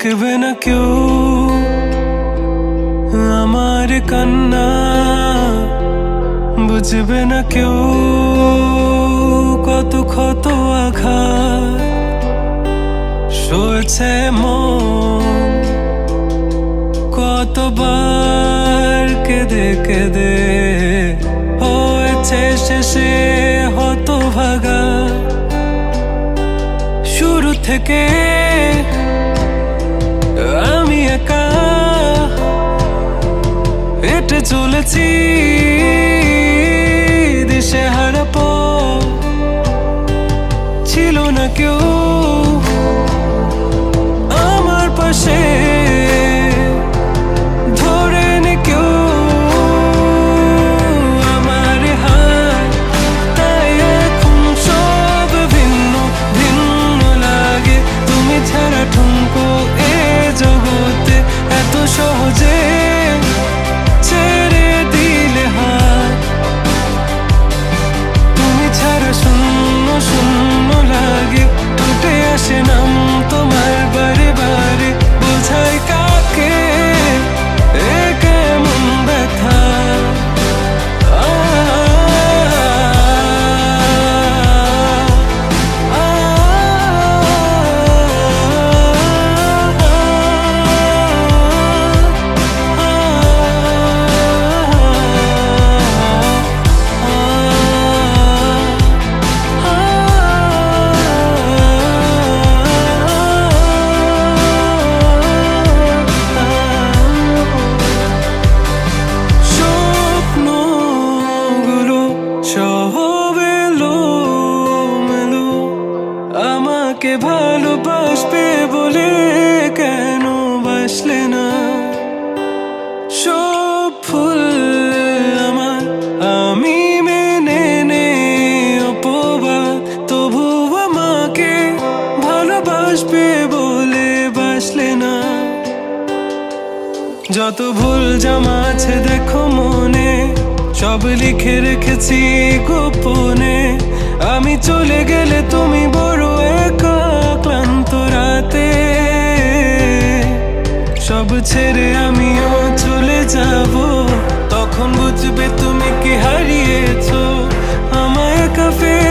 দেখবে না কেউ আমার কান্না, বুঝবে না কেউ কত ক্ষত আঘাত সয়েছে মন, কতবার কেঁদে কেঁদে হয়েছে শেষে হতভাগা। শুরু থেকে আমি একা হেঁটে চলেছি দিশেহারা পথ, ছিল না কেউ আমার পাশে ধরে নে কেউ আমার হাত, তাই এখন সব ভিন্ন ভিন্ন লাগে। তুমি ছাড়া ঠুনকো এ জগতে এত সহজে ছেড়ে দিলে হাত, তুমি ছাড়া শূন্য শূন্য লাগে। টুটে আসে নাম তোমার বারে বারে, বোঝাই কাকে এ কেমন ব্যথা। আমাকে ভালোবাসবে বলে কেন বাসলে না? সব ফুল আমার আমি মেনে নে অপবাদ, তবু আমাকে ভালোবাসবে বলে বাসলে না। যত ভুল জামা আছে দেখো মনে, সব লিখে রেখেছি গোপনে। আমি চলে গেলে তুমি বড় একা ক্লান্ত রাতে, সব ছেড়ে আমিও চলে যাব, তখন বুঝবে তুমি কি হারিয়েছো আমায় একা ফেলে।